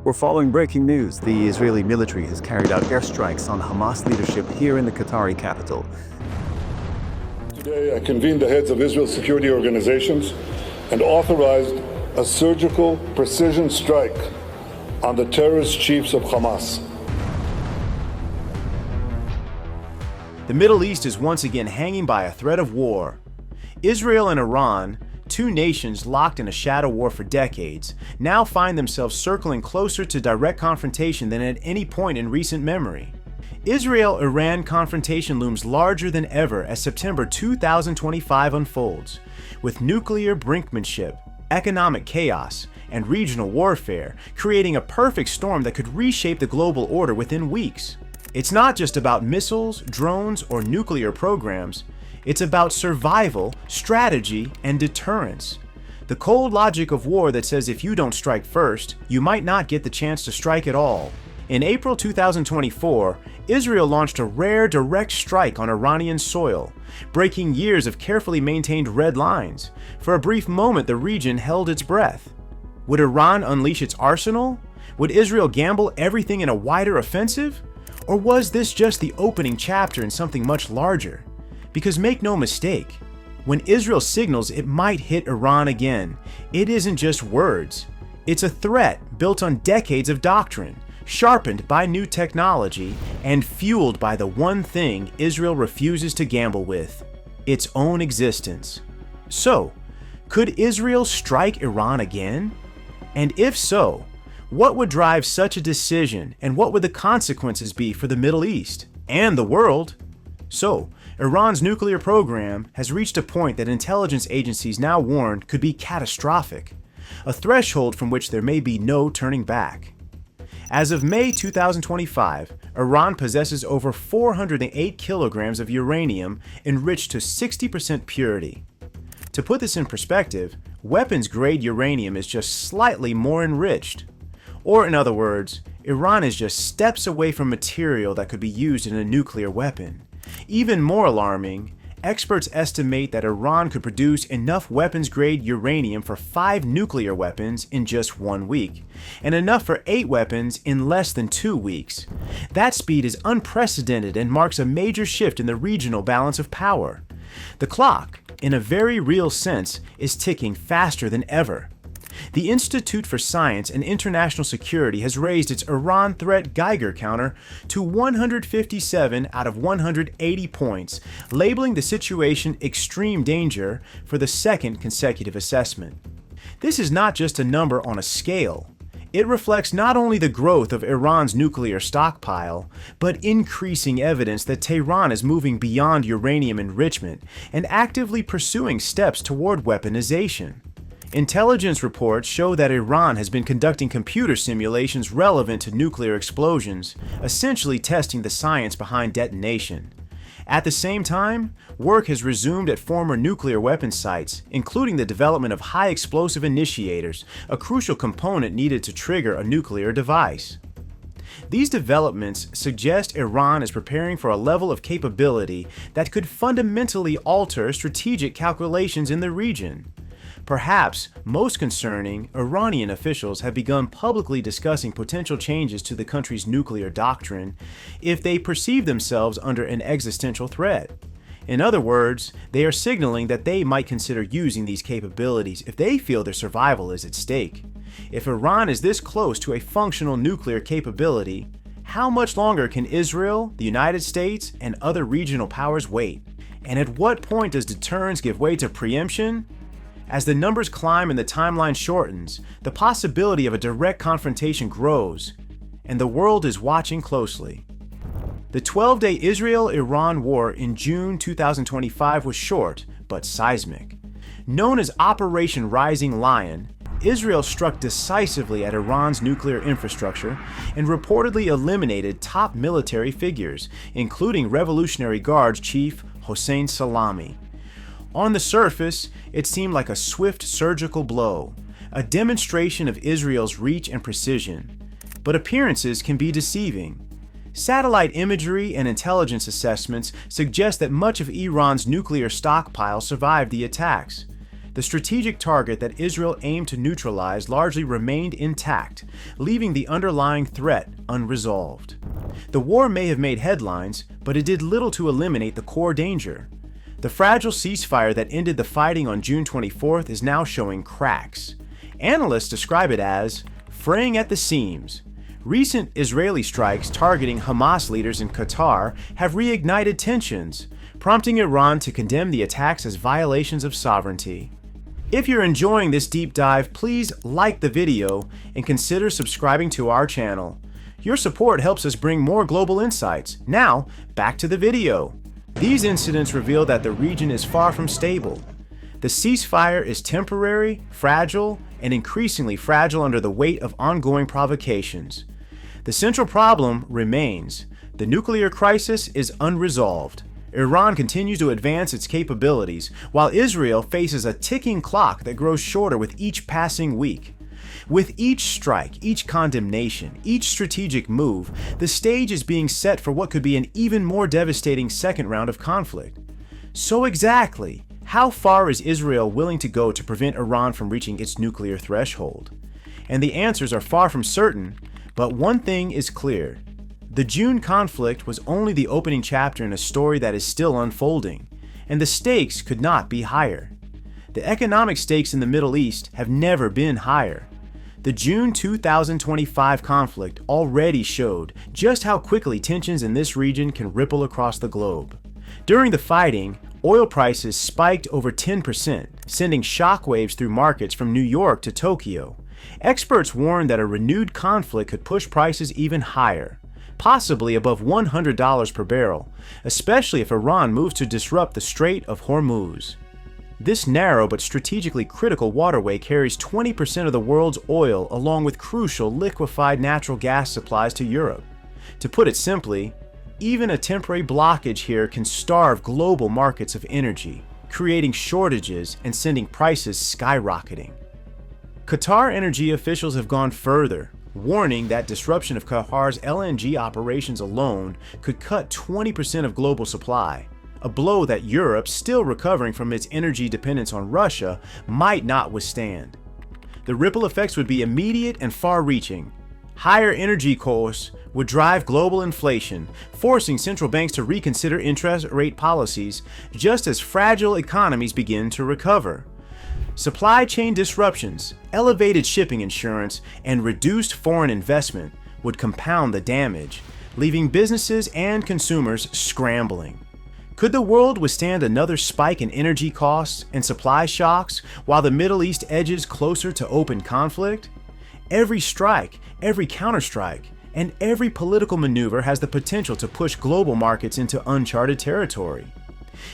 We're following breaking news. The Israeli military has carried out airstrikes on Hamas leadership here in the Qatari capital. Today, I convened the heads of Israel's security organizations and authorized a surgical precision strike on the terrorist chiefs of Hamas. The Middle East is once again hanging by a thread of war. Israel and Iran, two nations locked in a shadow war for decades, now find themselves circling closer to direct confrontation than at any point in recent memory. Israel-Iran confrontation looms larger than ever as September 2025 unfolds, with nuclear brinkmanship, economic chaos, and regional warfare creating a perfect storm that could reshape the global order within weeks. It's not just about missiles, drones, or nuclear programs. It's about survival, strategy, and deterrence. The cold logic of war that says if you don't strike first, you might not get the chance to strike at all. In April 2024, Israel launched a rare direct strike on Iranian soil, breaking years of carefully maintained red lines. For a brief moment, the region held its breath. Would Iran unleash its arsenal? Would Israel gamble everything in a wider offensive? Or was this just the opening chapter in something much larger? Because make no mistake, when Israel signals it might hit Iran again, it isn't just words. It's a threat built on decades of doctrine, sharpened by new technology, and fueled by the one thing Israel refuses to gamble with: its own existence. So, could Israel strike Iran again? And if so, what would drive such a decision, and what would the consequences be for the Middle East and the world? So, Iran's nuclear program has reached a point that intelligence agencies now warn could be catastrophic, a threshold from which there may be no turning back. As of May 2025, Iran possesses over 408 kilograms of uranium enriched to 60% purity. To put this in perspective, weapons-grade uranium is just slightly more enriched. Or in other words, Iran is just steps away from material that could be used in a nuclear weapon. Even more alarming, experts estimate that Iran could produce enough weapons-grade uranium for 5 nuclear weapons in just 1 week, and enough for 8 weapons in less than 2 weeks. That speed is unprecedented and marks a major shift in the regional balance of power. The clock, in a very real sense, is ticking faster than ever. The Institute for Science and International Security has raised its Iran threat Geiger counter to 157 out of 180 points, labeling the situation extreme danger for the second consecutive assessment. This is not just a number on a scale. It reflects not only the growth of Iran's nuclear stockpile, but increasing evidence that Tehran is moving beyond uranium enrichment and actively pursuing steps toward weaponization. Intelligence reports show that Iran has been conducting computer simulations relevant to nuclear explosions, essentially testing the science behind detonation. At the same time, work has resumed at former nuclear weapon sites, including the development of high explosive initiators, a crucial component needed to trigger a nuclear device. These developments suggest Iran is preparing for a level of capability that could fundamentally alter strategic calculations in the region. Perhaps most concerning, Iranian officials have begun publicly discussing potential changes to the country's nuclear doctrine if they perceive themselves under an existential threat. In other words, they are signaling that they might consider using these capabilities if they feel their survival is at stake. If Iran is this close to a functional nuclear capability, how much longer can Israel, the United States, and other regional powers wait? And at what point does deterrence give way to preemption? As the numbers climb and the timeline shortens, the possibility of a direct confrontation grows, and the world is watching closely. The 12-day Israel-Iran war in June 2025 was short, but seismic. Known as Operation Rising Lion, Israel struck decisively at Iran's nuclear infrastructure and reportedly eliminated top military figures, including Revolutionary Guard Chief Hossein Salami. On the surface, it seemed like a swift surgical blow, a demonstration of Israel's reach and precision. But appearances can be deceiving. Satellite imagery and intelligence assessments suggest that much of Iran's nuclear stockpile survived the attacks. The strategic target that Israel aimed to neutralize largely remained intact, leaving the underlying threat unresolved. The war may have made headlines, but it did little to eliminate the core danger. The fragile ceasefire that ended the fighting on June 24th is now showing cracks. Analysts describe it as fraying at the seams. Recent Israeli strikes targeting Hamas leaders in Qatar have reignited tensions, prompting Iran to condemn the attacks as violations of sovereignty. If you're enjoying this deep dive, please like the video and consider subscribing to our channel. Your support helps us bring more global insights. Now, back to the video. These incidents reveal that the region is far from stable. The ceasefire is temporary, fragile, and increasingly fragile under the weight of ongoing provocations. The central problem remains. The nuclear crisis is unresolved. Iran continues to advance its capabilities, while Israel faces a ticking clock that grows shorter with each passing week. With each strike, each condemnation, each strategic move, the stage is being set for what could be an even more devastating second round of conflict. So exactly, how far is Israel willing to go to prevent Iran from reaching its nuclear threshold? And the answers are far from certain, but one thing is clear. The June conflict was only the opening chapter in a story that is still unfolding, and the stakes could not be higher. The economic stakes in the Middle East have never been higher. The June 2025 conflict already showed just how quickly tensions in this region can ripple across the globe. During the fighting, oil prices spiked over 10%, sending shockwaves through markets from New York to Tokyo. Experts warned that a renewed conflict could push prices even higher, possibly above $100 per barrel, especially if Iran moves to disrupt the Strait of Hormuz. This narrow but strategically critical waterway carries 20% of the world's oil along with crucial liquefied natural gas supplies to Europe. To put it simply, even a temporary blockage here can starve global markets of energy, creating shortages and sending prices skyrocketing. Qatar energy officials have gone further, warning that disruption of Qatar's LNG operations alone could cut 20% of global supply, a blow that Europe, still recovering from its energy dependence on Russia, might not withstand. The ripple effects would be immediate and far-reaching. Higher energy costs would drive global inflation, forcing central banks to reconsider interest rate policies just as fragile economies begin to recover. Supply chain disruptions, elevated shipping insurance, and reduced foreign investment would compound the damage, leaving businesses and consumers scrambling. Could the world withstand another spike in energy costs and supply shocks while the Middle East edges closer to open conflict? Every strike, every counterstrike, and every political maneuver has the potential to push global markets into uncharted territory.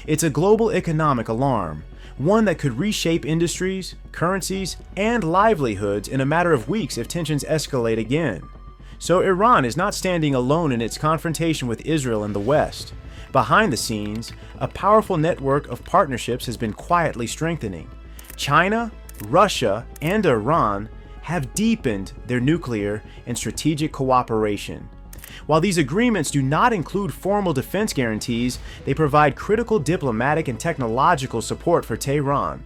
It's a global economic alarm, one that could reshape industries, currencies, and livelihoods in a matter of weeks if tensions escalate again. So Iran is not standing alone in its confrontation with Israel and the West. Behind the scenes, a powerful network of partnerships has been quietly strengthening. China, Russia, and Iran have deepened their nuclear and strategic cooperation. While these agreements do not include formal defense guarantees, they provide critical diplomatic and technological support for Tehran.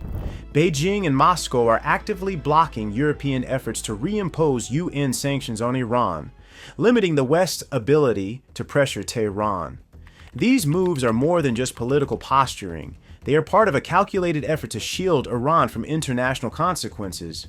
Beijing and Moscow are actively blocking European efforts to reimpose UN sanctions on Iran, limiting the West's ability to pressure Tehran. These moves are more than just political posturing. They are part of a calculated effort to shield Iran from international consequences.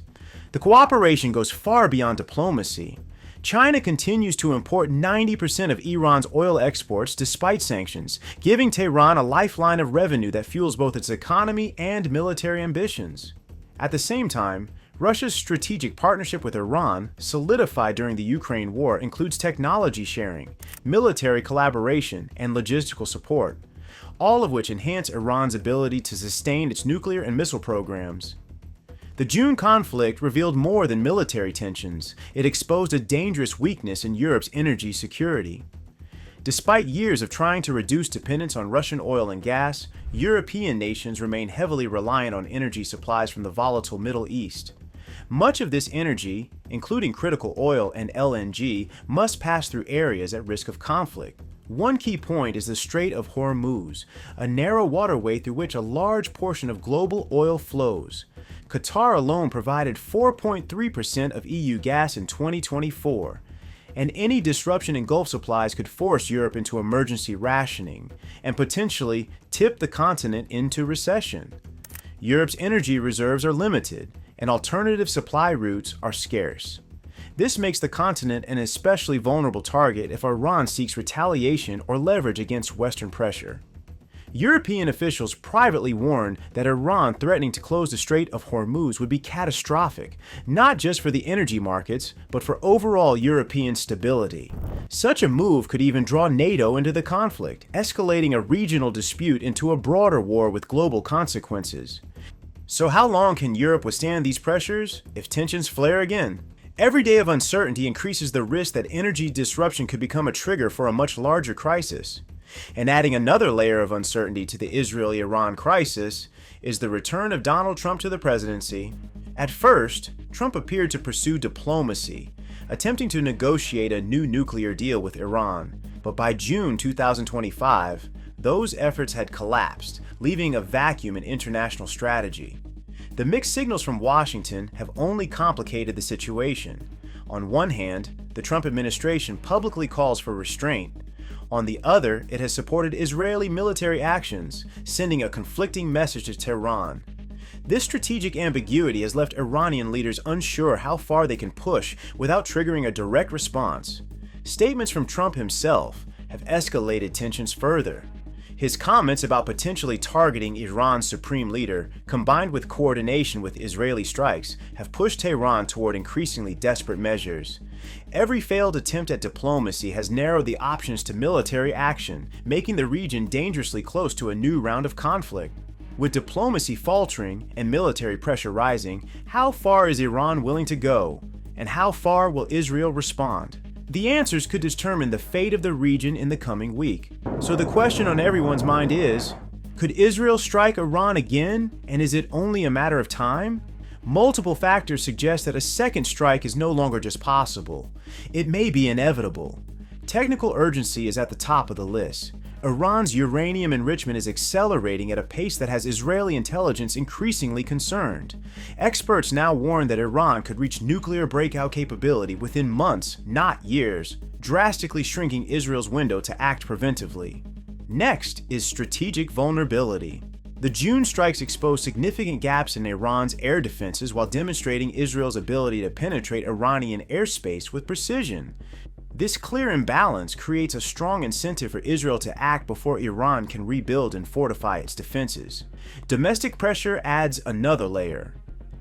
The cooperation goes far beyond diplomacy. China continues to import 90% of Iran's oil exports despite sanctions, giving Tehran a lifeline of revenue that fuels both its economy and military ambitions. At the same time, Russia's strategic partnership with Iran, solidified during the Ukraine war, includes technology sharing, military collaboration, and logistical support, all of which enhance Iran's ability to sustain its nuclear and missile programs. The June conflict revealed more than military tensions. It exposed a dangerous weakness in Europe's energy security. Despite years of trying to reduce dependence on Russian oil and gas, European nations remain heavily reliant on energy supplies from the volatile Middle East. Much of this energy, including critical oil and LNG, must pass through areas at risk of conflict, One key point is the Strait of Hormuz, a narrow waterway through which a large portion of global oil flows. Qatar alone provided 4.3% of EU gas in 2024, and any disruption in Gulf supplies could force Europe into emergency rationing and potentially tip the continent into recession. Europe's energy reserves are limited, and alternative supply routes are scarce. This makes the continent an especially vulnerable target if Iran seeks retaliation or leverage against Western pressure. European officials privately warned that Iran threatening to close the Strait of Hormuz would be catastrophic, not just for the energy markets, but for overall European stability. Such a move could even draw NATO into the conflict, escalating a regional dispute into a broader war with global consequences. So how long can Europe withstand these pressures if tensions flare again? Every day of uncertainty increases the risk that energy disruption could become a trigger for a much larger crisis. And adding another layer of uncertainty to the Israel-Iran crisis is the return of Donald Trump to the presidency. At first, Trump appeared to pursue diplomacy, attempting to negotiate a new nuclear deal with Iran. But by June 2025, those efforts had collapsed, leaving a vacuum in international strategy. The mixed signals from Washington have only complicated the situation. On one hand, the Trump administration publicly calls for restraint. On the other, it has supported Israeli military actions, sending a conflicting message to Tehran. This strategic ambiguity has left Iranian leaders unsure how far they can push without triggering a direct response. Statements from Trump himself have escalated tensions further. His comments about potentially targeting Iran's supreme leader, combined with coordination with Israeli strikes, have pushed Tehran toward increasingly desperate measures. Every failed attempt at diplomacy has narrowed the options to military action, making the region dangerously close to a new round of conflict. With diplomacy faltering and military pressure rising, how far is Iran willing to go? And how far will Israel respond? The answers could determine the fate of the region in the coming week. So the question on everyone's mind is, could Israel strike Iran again, and is it only a matter of time? Multiple factors suggest that a second strike is no longer just possible. It may be inevitable. Technical urgency is at the top of the list. Iran's uranium enrichment is accelerating at a pace that has Israeli intelligence increasingly concerned. Experts now warn that Iran could reach nuclear breakout capability within months, not years, drastically shrinking Israel's window to act preventively. Next is strategic vulnerability. The June strikes exposed significant gaps in Iran's air defenses while demonstrating Israel's ability to penetrate Iranian airspace with precision. This clear imbalance creates a strong incentive for Israel to act before Iran can rebuild and fortify its defenses. Domestic pressure adds another layer.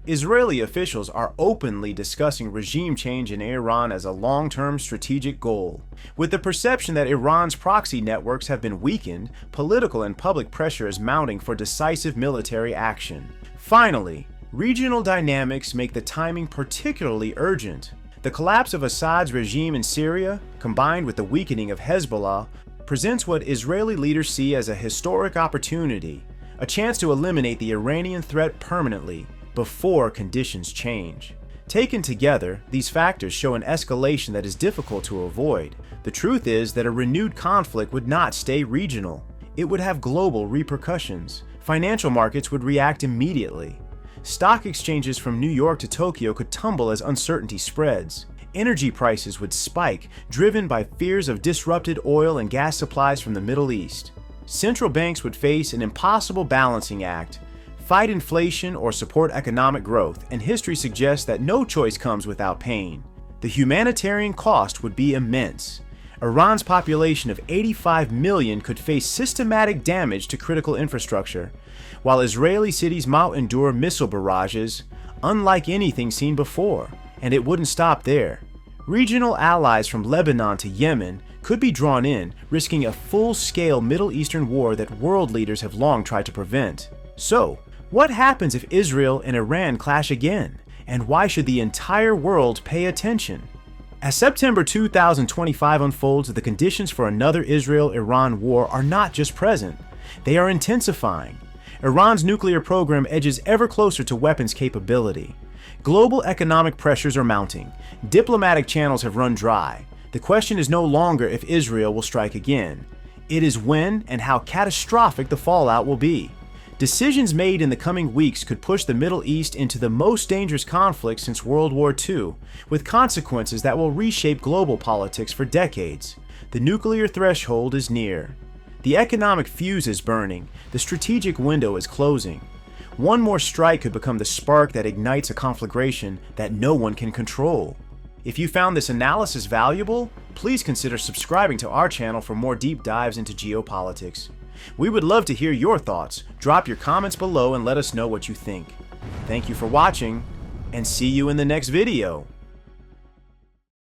Israeli officials are openly discussing regime change in Iran as a long-term strategic goal. With the perception that Iran's proxy networks have been weakened, political and public pressure is mounting for decisive military action. Finally, regional dynamics make the timing particularly urgent. The collapse of Assad's regime in Syria, combined with the weakening of Hezbollah, presents what Israeli leaders see as a historic opportunity, a chance to eliminate the Iranian threat permanently before conditions change. Taken together, these factors show an escalation that is difficult to avoid. The truth is that a renewed conflict would not stay regional. It would have global repercussions. Financial markets would react immediately. Stock exchanges from New York to Tokyo could tumble as uncertainty spreads. Energy prices would spike, driven by fears of disrupted oil and gas supplies from the Middle East. Central banks would face an impossible balancing act: fight inflation or support economic growth, and history suggests that no choice comes without pain. The humanitarian cost would be immense. Iran's population of 85 million could face systematic damage to critical infrastructure, while Israeli cities might endure missile barrages unlike anything seen before. And it wouldn't stop there. Regional allies from Lebanon to Yemen could be drawn in, risking a full-scale Middle Eastern war that world leaders have long tried to prevent. So, what happens if Israel and Iran clash again? And why should the entire world pay attention? As September 2025 unfolds, the conditions for another Israel-Iran war are not just present, they are intensifying. Iran's nuclear program edges ever closer to weapons capability. Global economic pressures are mounting. Diplomatic channels have run dry. The question is no longer if Israel will strike again. It is when and how catastrophic the fallout will be. Decisions made in the coming weeks could push the Middle East into the most dangerous conflict since World War II, with consequences that will reshape global politics for decades. The nuclear threshold is near. The economic fuse is burning. The strategic window is closing. One more strike could become the spark that ignites a conflagration that no one can control. If you found this analysis valuable, please consider subscribing to our channel for more deep dives into geopolitics. We would love to hear your thoughts. Drop your comments below and let us know what you think. Thank you for watching, and see you in the next video.